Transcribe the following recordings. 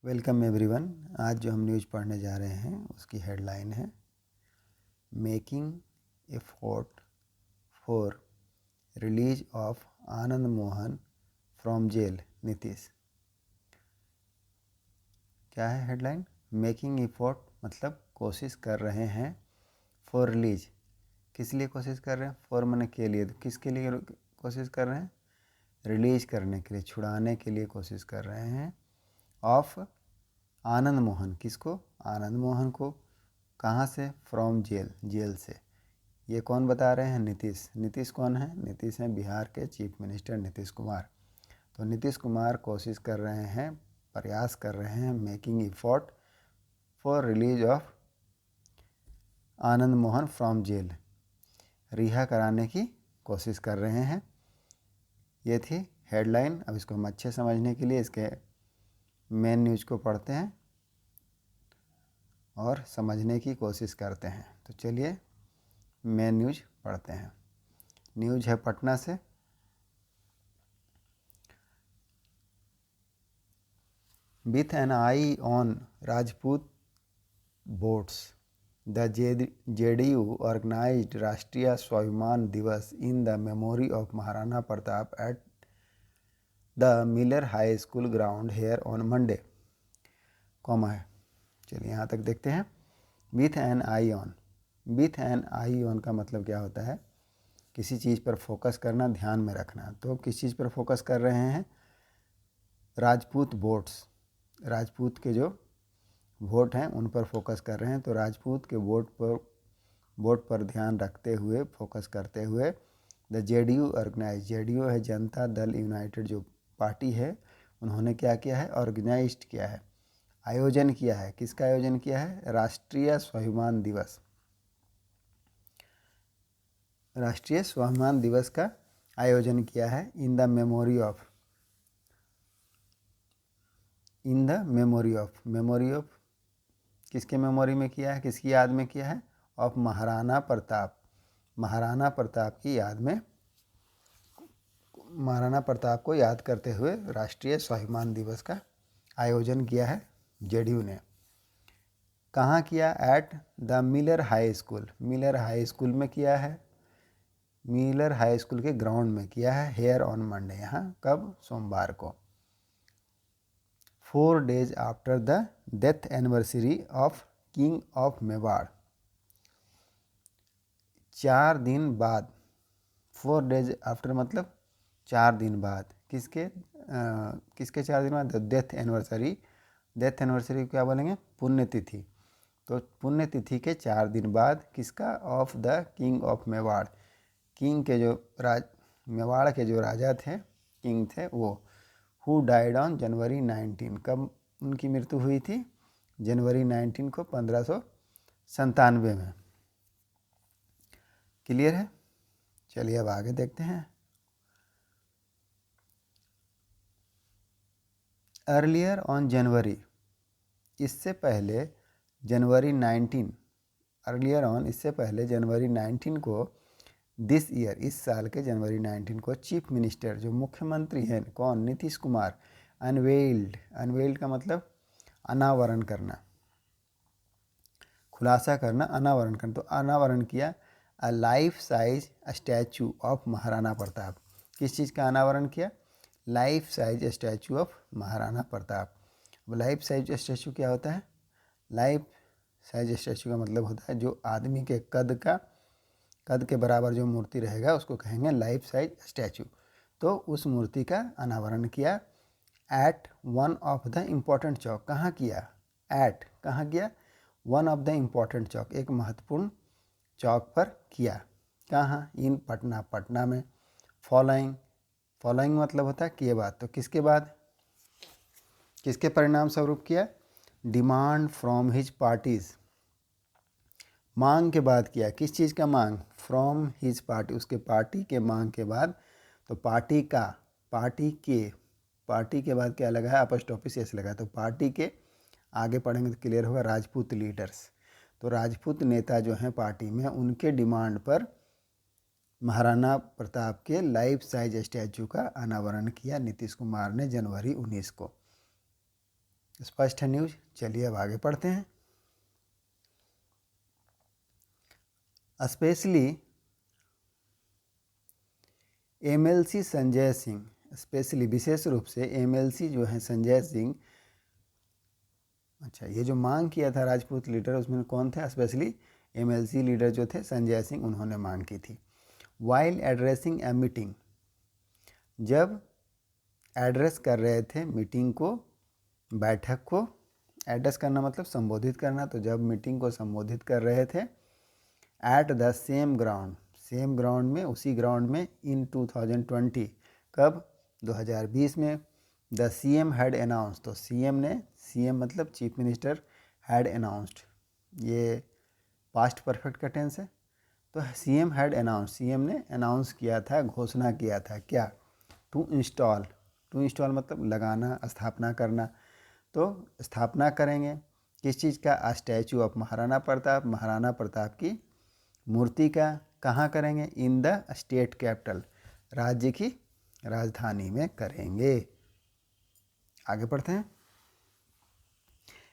Welcome everyone. आज जो हम न्यूज़ पढ़ने जा रहे हैं उसकी हेडलाइन है making effort for release of Anand Mohan from jail Nitish. क्या है हेडलाइन? मेकिंग एफर्ट मतलब कोशिश कर रहे हैं, फॉर रिलीज किस लिए कोशिश कर रहे हैं? फॉर माने के लिए, तो किसके लिए कोशिश कर रहे हैं? रिलीज करने के लिए, छुड़ाने के लिए कोशिश कर रहे हैं। ऑफ आनंद मोहन, किसको? आनंद मोहन को। कहाँ से? फ्रॉम जेल, जेल से। ये कौन बता रहे हैं? नीतीश। नीतीश कौन है? नीतीश हैं बिहार के चीफ मिनिस्टर नीतीश कुमार। तो नीतीश कुमार कोशिश कर रहे हैं, प्रयास कर रहे हैं, making effort for release of Anand Mohan from jail, रिहा कराने की कोशिश कर रहे हैं। ये थी हेडलाइन। अब इसको हम अच्छे समझने के लिए इसके मेन न्यूज़ को पढ़ते हैं और समझने की कोशिश करते हैं। तो चलिए मेन न्यूज़ पढ़ते हैं। न्यूज़ है पटना से। With an eye on Rajput votes, the JDU organised Rashtriya Swabhiman Diwas in the memory of Maharana Pratap at the Miller high school ground here on Monday. Comma है, चलिए यहाँ तक देखते हैं। With an eye on, with an eye on का मतलब क्या होता है? किसी चीज़ पर फोकस करना, ध्यान में रखना। तो किस चीज़ पर फोकस कर रहे हैं? राजपूत वोट्स, राजपूत के जो वोट हैं उन पर फोकस कर रहे हैं। तो राजपूत के वोट पर ध्यान रखते हुए, फोकस करते हुए, द जेडीयू ऑर्गेनाइज, जेडीयू है जनता दल यूनाइटेड जो पार्टी है, उन्होंने क्या किया है? ऑर्गेनाइज्ड किया है, आयोजन किया है। किसका आयोजन किया है? राष्ट्रीय स्वाभिमान दिवस, राष्ट्रीय स्वाभिमान दिवस का आयोजन किया है। इन the memory of, in the memory of, memory of किसके मेमोरी में किया है? किसकी याद में किया है? ऑफ महाराणा प्रताप, महाराणा प्रताप की याद में, महाराणा प्रताप को याद करते हुए राष्ट्रीय स्वाभिमान दिवस का आयोजन किया है जेडीयू ने। कहाँ किया? Eight the Miller high school, Miller high school में किया है, मिलर हाई स्कूल के ग्राउंड में किया है। हेयर ऑन मंडे, यहाँ कब? सोमवार को। 4 days after the death anniversary of king of Mewar, 4 दिन बाद। 4 days आफ्टर मतलब 4 दिन बाद। किसके किसके 4 दिन बाद? डेथ एनिवर्सरी, डेथ एनिवर्सरी क्या बोलेंगे? पुण्यतिथि। तो पुण्यतिथि के 4 दिन बाद किसका? Of the king of Mewar, king के जो मेवाड़ के जो राजा थे, किंग थे वो। हु डाइड ऑन जनवरी 19, कब उनकी मृत्यु हुई थी? जनवरी 19 को, 1597 में। क्लियर है? चलिए अब आगे देखते हैं। अर्लियर ऑन जनवरी, इससे पहले जनवरी 19, अर्लियर ऑन इससे पहले जनवरी 19 को, दिस ईयर इस साल के जनवरी 19 को, चीफ मिनिस्टर जो मुख्यमंत्री हैं, कौन? नीतीश कुमार, अनवेल्ड, अनवेल्ड का मतलब अनावरण करना, खुलासा करना, अनावरण करना। तो अनावरण किया a life size statue of Maharana Pratap. किस चीज़ का अनावरण किया? Life size statue of Maharana Pratap. अब लाइफ साइज स्टैचू क्या होता है? लाइफ साइज स्टैचू का मतलब होता है जो आदमी के कद के बराबर जो मूर्ति रहेगा उसको कहेंगे लाइफ साइज स्टैचू। तो उस मूर्ति का अनावरण किया at one of the important chowk. कहाँ किया? एट, कहाँ किया? One of the important chowk, एक महत्वपूर्ण चौक पर किया। कहाँ? इन पटना, पटना में। फॉलोइंग, फॉलोइंग मतलब होता है किए बाद। तो किसके बाद? किसके परिणाम स्वरूप किया? डिमांड फ्रॉम हिज पार्टीज, मांग के बाद किया। किस चीज़ का मांग? फ्रॉम हिज पार्टी, उसके पार्टी के मांग के बाद। तो पार्टी का, पार्टी के बाद क्या लगा है? अपॉस्ट्रोफी एस लगा। तो पार्टी के आगे पढ़ेंगे तो क्लियर होगा, राजपूत लीडर्स। तो राजपूत नेता जो हैं पार्टी में, उनके डिमांड पर महाराणा प्रताप के लाइफ साइज स्टैचू का अनावरण किया नीतीश कुमार ने जनवरी 19 को। स्पष्ट है न्यूज। चलिए अब आगे पढ़ते हैं। Specially MLC Sanjay Singh, specially विशेष रूप से एमएलसी जो है संजय सिंह, अच्छा ये जो मांग किया था राजपूत लीडर उसमें कौन थे? स्पेशली एमएलसी लीडर जो थे संजय सिंह, उन्होंने मांग की थी। वाइल एड्रेसिंग ए मीटिंग, जब एड्रेस कर रहे थे मीटिंग को, बैठक को, एड्रेस करना मतलब संबोधित करना, तो जब मीटिंग को संबोधित कर रहे थे at the same ground, same ground में, उसी ग्राउंड में, इन 2020, कब? 2020 में। द सीएम हैड अनाउंस, तो सीएम ने, सीएम मतलब चीफ मिनिस्टर, हैड अनाउंस्ड, ये पास्ट परफेक्ट का टेंस है, तो सीएम हैड अनाउंस, सीएम ने अनाउंस किया था, घोषणा किया था, क्या? टू इंस्टॉल, टू इंस्टॉल मतलब लगाना, स्थापना करना, तो स्थापना करेंगे किस चीज़ का? स्टैचू ऑफ महाराणा प्रताप, महाराणा प्रताप की मूर्ति का। कहाँ करेंगे? इन द स्टेट कैपिटल, राज्य की राजधानी में करेंगे। आगे पढ़ते हैं।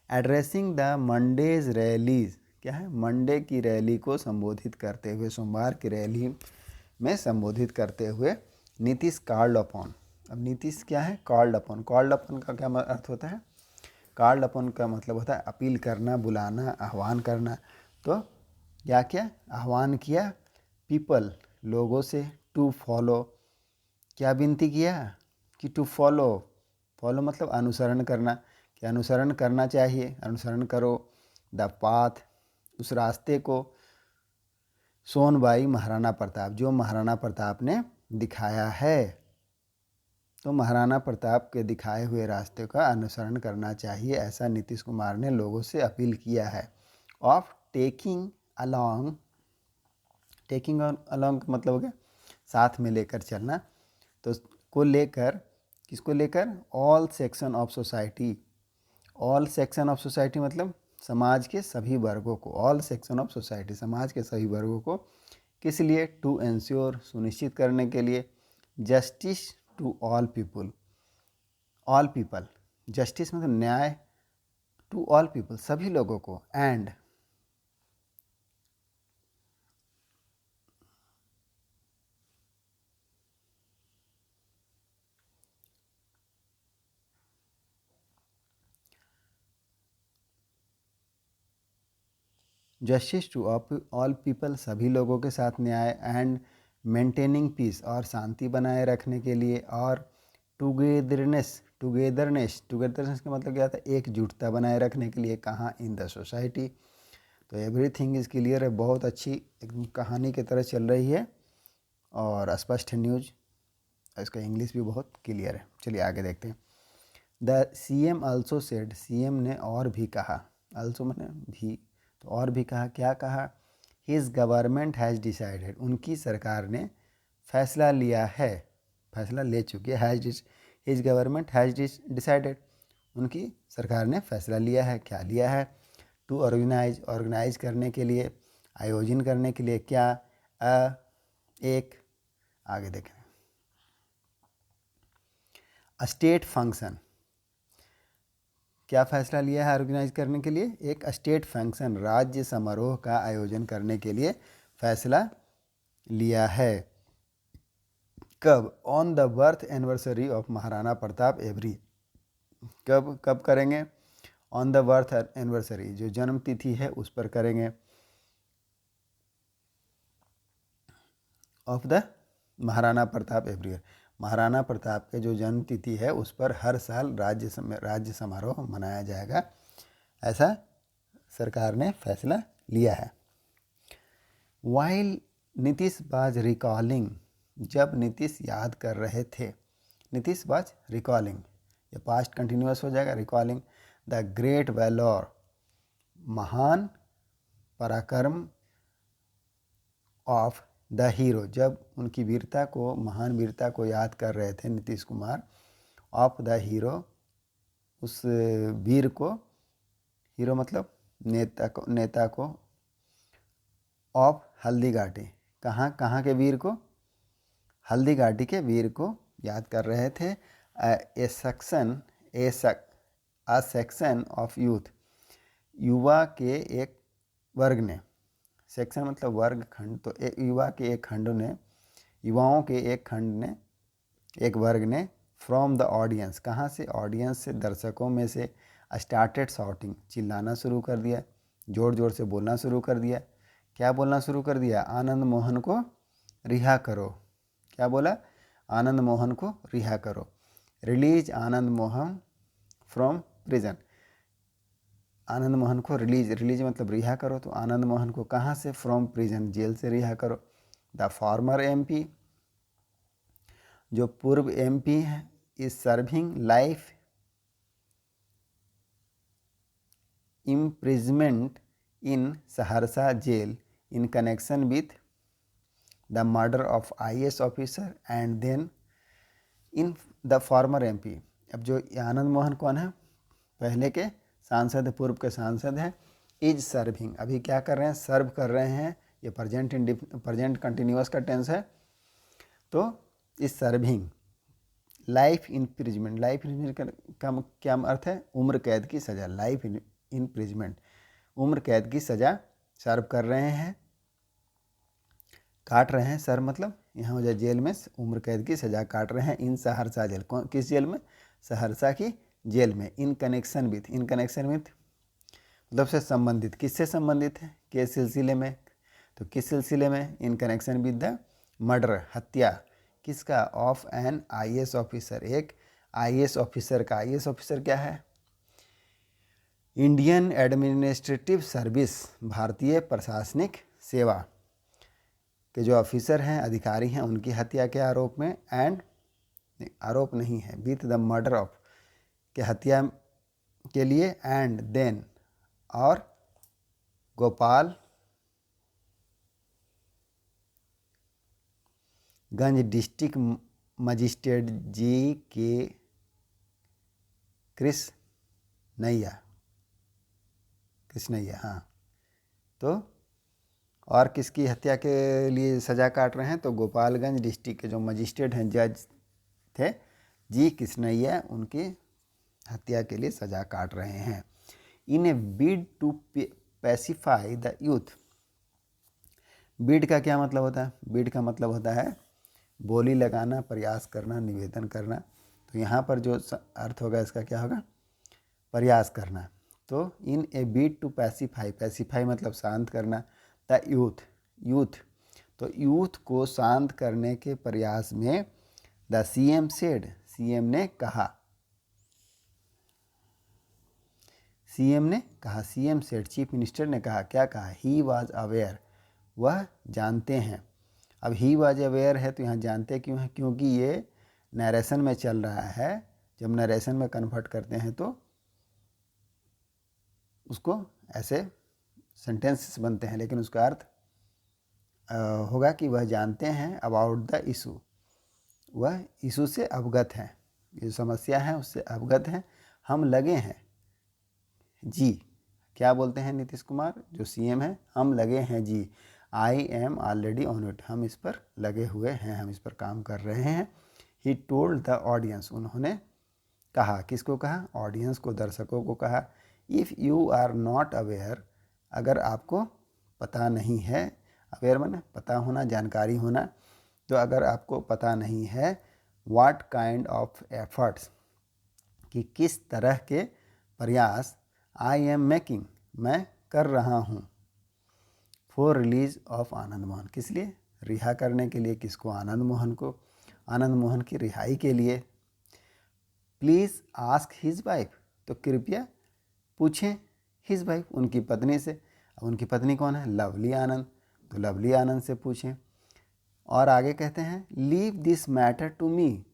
एड्रेसिंग द मंडेज रैलीज, क्या है? मंडे की रैली को संबोधित करते हुए, सोमवार की रैली में संबोधित करते हुए नीतीश कॉल्ड अपॉन, अब नीतीश क्या है? कॉल्ड अपॉन, कॉल्ड अपॉन का क्या अर्थ होता है? कॉल्ड अपॉन का मतलब होता है अपील करना, बुलाना, आह्वान करना। तो क्या क्या आह्वान किया? पीपल, लोगों से, टू फॉलो, क्या विनती किया? कि टू फॉलो, फॉलो मतलब अनुसरण करना, कि अनुसरण करना चाहिए, अनुसरण करो, द पाथ, उस रास्ते को, सोनबाई महाराणा प्रताप, जो महाराणा प्रताप ने दिखाया है, तो महाराणा प्रताप के दिखाए हुए रास्ते का अनुसरण करना चाहिए, ऐसा नीतीश कुमार ने लोगों से अपील किया है। Of taking along, taking along का मतलब हो गया साथ में लेकर चलना, तो को लेकर, किसको लेकर? All section of society, all section of society मतलब समाज के सभी वर्गों को, ऑल सेक्शन ऑफ सोसाइटी, समाज के सभी वर्गों को, किस लिए? टू एंश्योर, सुनिश्चित करने के लिए, justice to all people, all people, justice मतलब न्याय, टू ऑल पीपल सभी लोगों को, and justice to all people सभी लोगों के साथ न्याय, एंड मेंटेनिंग पीस और शांति बनाए रखने के लिए, और टुगेदरनेस, टुगेदरनेस, टुगेदरनेस का मतलब क्या था? एकजुटता बनाए रखने के लिए। कहाँ? In the society. तो एवरीथिंग इज़ क्लियर है, बहुत अच्छी एकदम कहानी की तरह चल रही है और स्पष्ट है न्यूज, इसका इंग्लिश भी बहुत क्लियर है। चलिए आगे देखते हैं। The CM also said, CM ने और भी कहा, ऑल्सो मैंने भी, तो और भी कहा, क्या कहा? हिज गवर्नमेंट हैज़ डिसाइडेड, उनकी सरकार ने फैसला लिया है, फैसला ले चुकी है, has, his government has decided, उनकी सरकार ने फैसला लिया है। क्या लिया है? टू ऑर्गेनाइज, ऑर्गेनाइज करने के लिए, आयोजन करने के लिए, क्या? एक, आगे देखें, स्टेट फंक्शन, क्या फैसला लिया है ऑर्गेनाइज करने के लिए? एक स्टेट फंक्शन, राज्य समारोह का आयोजन करने के लिए फैसला लिया है। कब? On the birth anniversary of Maharana Pratap every, कब कब करेंगे? ऑन द बर्थ एनिवर्सरी, जो जन्म तिथि है उस पर करेंगे, of the Maharana Pratap every year, Maharana Pratap के जो जन्म तिथि है उस पर हर साल राज्य समारोह मनाया जाएगा, ऐसा सरकार ने फैसला लिया है। वाइल नीतीश वाज रिकॉलिंग, जब नीतीश याद कर रहे थे, नीतीश वाज रिकॉलिंग, ये पास्ट कंटिन्यूअस हो जाएगा, रिकॉलिंग द ग्रेट वैलोर, महान पराक्रम, ऑफ द हीरो, जब उनकी वीरता को, महान वीरता को याद कर रहे थे Nitish Kumar, of the hero, उस वीर को, हीरो मतलब नेता को, ऑफ हल्दी घाटी, कहाँ कहाँ के वीर को? हल्दी घाटी के वीर को याद कर रहे थे। A section, a section of youth, युवा के एक वर्ग ने, सेक्शन मतलब वर्ग खंड, तो युवा के एक खंड ने, युवाओं के एक खंड ने, एक वर्ग ने, फ्रॉम द ऑडियंस, कहाँ से, ऑडियंस से, दर्शकों में से, स्टार्टेड शाउटिंग, चिल्लाना शुरू कर दिया, जोर जोर से बोलना शुरू कर दिया। क्या बोलना शुरू कर दिया? आनंद मोहन को रिहा करो। क्या बोला? आनंद मोहन को रिहा करो। Release Anand Mohan from prison, Anand Mohan को रिलीज, रिलीज मतलब रिहा करो, तो आनंद मोहन को कहाँ से? फ्रॉम प्रिजन, जेल से रिहा करो। द फॉर्मर एमपी, जो पूर्व एमपी है, is serving life imprisonment in Saharsa jail in connection with the murder of IAS officer and then in the former MP। अब जो आनंद मोहन कौन है? पहले के सांसद है, पूर्व के सांसद हैं। इज सर्विंग, अभी क्या कर रहे हैं? सर्व कर रहे हैं। ये प्रेजेंट कंटिन्यूअस का टेंस है। तो is serving life imprisonment, life imprisonment का क्या अर्थ है? उम्र कैद की सज़ा, लाइफ इम्प्रिजमेंट, उम्र कैद की सज़ा सर्व कर रहे हैं, काट रहे हैं। सर मतलब यहाँ हो जाए जेल में, उम्र कैद की सज़ा काट रहे हैं। इन सहरसा जेल, कौन किस जेल में? सहरसा की जेल में। In connection with, in connection with मतलब से संबंधित, किससे संबंधित है? के सिलसिले में, तो किस सिलसिले में? In connection with the murder, हत्या किसका? ऑफ एन आईएएस ऑफिसर, एक आईएएस ऑफिसर का। आईएएस ऑफिसर क्या है? इंडियन एडमिनिस्ट्रेटिव सर्विस, भारतीय प्रशासनिक सेवा के जो ऑफिसर हैं, अधिकारी हैं, उनकी हत्या के आरोप में, एंड आरोप नहीं है, विथ द मर्डर ऑफ के हत्या के लिए, एंड देन और गोपाल गंज डिस्ट्रिक्ट मजिस्ट्रेट जी के कृष्णैया, हाँ। तो और किसकी हत्या के लिए सज़ा काट रहे हैं? तो गोपालगंज डिस्ट्रिक्ट के जो मजिस्ट्रेट हैं, जज थे जी कृष्णैया, उनकी हत्या के लिए सज़ा काट रहे हैं। In a bid to pacify the youth, bid का क्या मतलब होता है? बिड का मतलब होता है बोली लगाना, प्रयास करना, निवेदन करना। तो यहाँ पर जो अर्थ होगा इसका क्या होगा? प्रयास करना। तो इन a bid to pacify, pacify मतलब शांत करना, द यूथ, यूथ, तो यूथ को शांत करने के प्रयास में द सीएम सेड, सीएम ने कहा, सीएम ने कहा, सीएम सेड, चीफ मिनिस्टर ने कहा। क्या कहा? ही वाज अवेयर, वह जानते हैं। अब ही वाज अवेयर है तो यहाँ जानते क्यों है? क्योंकि ये नरेशन में चल रहा है। जब नरेशन में कन्वर्ट करते हैं तो उसको ऐसे सेंटेंसेस बनते हैं, लेकिन उसका अर्थ होगा कि वह जानते हैं अबाउट द इशू, वह इशू से अवगत हैं, ये समस्या है उससे अवगत हैं। हम लगे हैं जी, क्या बोलते हैं नीतीश कुमार जो सीएम है? हम लगे हैं जी, I am already on it, हम इस पर लगे हुए हैं, हम इस पर काम कर रहे हैं। ही टोल्ड द ऑडियंस, उन्होंने कहा, किसको कहा? ऑडियंस को, दर्शकों को कहा। If you are not aware, अगर आपको पता नहीं है, अवेयर माने पता होना, जानकारी होना, तो अगर आपको पता नहीं है, व्हाट काइंड ऑफ एफर्ट्स, कि किस तरह के प्रयास, आई एम मेकिंग, मैं कर रहा हूँ, for release of Anand Mohan, किस लिए? रिहा करने के लिए। किसको? आनंद मोहन को, आनंद मोहन की रिहाई के लिए। प्लीज़ आस्क हिज वाइफ, तो कृपया पूछें हिज वाइफ, उनकी पत्नी से। अब उनकी पत्नी कौन है? लवली आनंद, तो लवली आनंद से पूछें। और आगे कहते हैं leave this matter to me,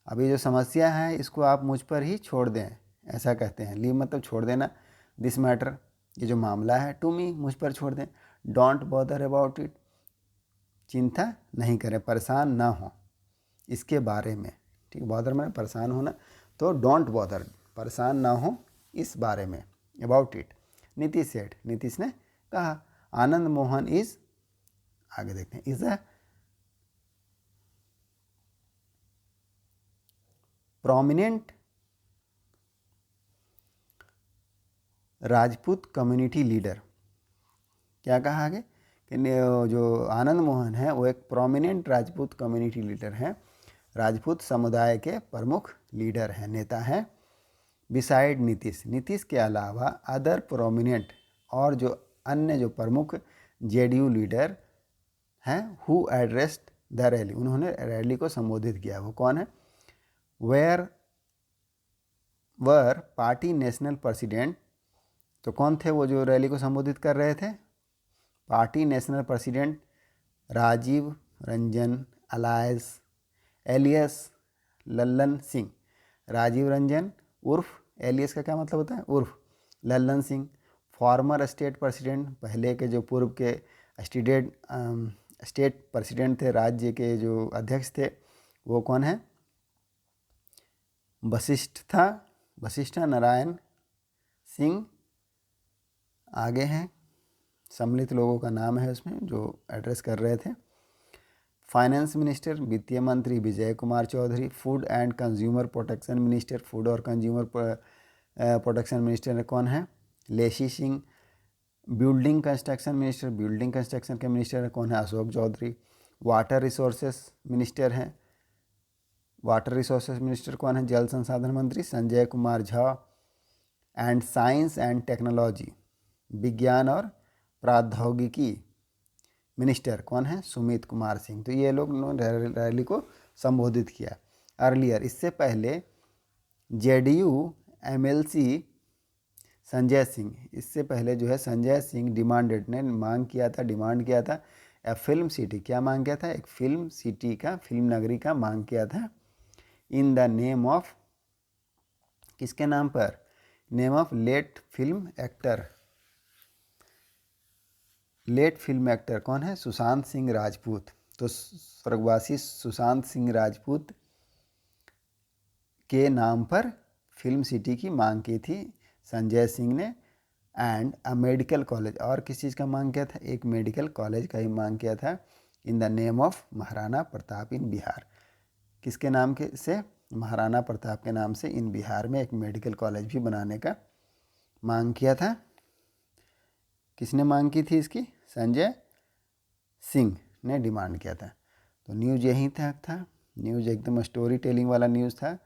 अब ये जो समस्या है इसको आप मुझ पर ही छोड़ दें, ऐसा कहते हैं। लीव मतलब छोड़ देना, दिस मैटर ये जो मामला है, टू मी मुझ पर छोड़ दें। डोंट बॉदर अबाउट इट, चिंता नहीं करें, परेशान ना हो इसके बारे में। ठीक, बॉदर में परेशान होना, तो डोंट बॉदर, परेशान ना हो इस बारे में, अबाउट इट। नीतीश सेठ, नीतीश ने कहा। आनंद मोहन इज, आगे देखते हैं, is a prominent Rajput community leader. क्या कहा आगे कि जो आनंद मोहन है वो एक प्रोमिनेंट राजपूत कम्युनिटी लीडर हैं, राजपूत समुदाय के प्रमुख लीडर हैं, नेता हैं। बिसाइड नीतीश, नीतीश के अलावा अदर प्रोमिनेंट, और जो अन्य जो प्रमुख जेडीयू लीडर हैं, हु एड्रेस्ड द रैली, उन्होंने रैली को संबोधित किया, वो कौन है? Where were party national president, तो कौन थे वो जो रैली को संबोधित कर रहे थे? Party national president Rajiv Ranjan alias Lallan Singh. Rajiv Ranjan उर्फ एलियस का क्या मतलब होता है? उर्फ Lallan Singh. Former state president, पहले के जो पूर्व के स्टेट प्रेसिडेंट थे, राज्य के जो अध्यक्ष थे, वो कौन है? वशिष्ठ नारायण सिंह। आगे हैं, सम्मिलित लोगों का नाम है उसमें जो एड्रेस कर रहे थे। फाइनेंस मिनिस्टर, वित्तीय मंत्री Vijay Kumar Chaudhary. Food and consumer protection minister, food और कंज्यूमर प्रोटेक्शन मिनिस्टर कौन है? Leshi Singh. Building construction minister, building construction के मिनिस्टर कौन है? Ashok Chaudhary. Water resources minister हैं, वाटर रिसोर्सेज मिनिस्टर कौन है? जल संसाधन मंत्री Sanjay Kumar Jha. And science and technology, विज्ञान और प्रौद्योगिकी मिनिस्टर कौन है? सुमित कुमार सिंह। तो ये लोग रैली को संबोधित किया। अर्लियर, इससे पहले जेडीयू एमएलसी संजय सिंह, इससे पहले जो है संजय सिंह ने डिमांड किया था ए फिल्म सिटी। क्या मांग किया था? एक फिल्म सिटी का, फिल्म नगरी का मांग किया था। इन द नेम ऑफ, किसके नाम पर? Name of late film actor कौन है? सुशांत सिंह राजपूत। तो स्वर्गवासी सुशांत सिंह राजपूत के नाम पर फिल्म सिटी की मांग की थी संजय सिंह ने। एंड अ मेडिकल कॉलेज, और किस चीज़ का मांग किया था? एक मेडिकल कॉलेज का ही मांग किया था। In the name of Maharana Pratap in Bihar, किसके नाम के से? महाराणा प्रताप के नाम से इन बिहार में एक मेडिकल कॉलेज भी बनाने का मांग किया था। किसने मांग की थी इसकी? संजय सिंह ने डिमांड किया था। तो न्यूज़ यही था। न्यूज़ एकदम स्टोरी टेलिंग वाला न्यूज़ था।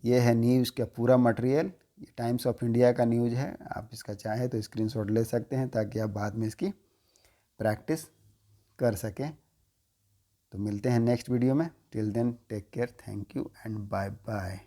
ये है न्यूज़ का पूरा मटेरियल। ये टाइम्स ऑफ इंडिया का न्यूज़ है। आप इसका चाहे तो स्क्रीनशॉट ले सकते हैं ताकि आप बाद में इसकी प्रैक्टिस कर सकें। तो मिलते हैं नेक्स्ट वीडियो में। Till then take care, thank you and bye bye.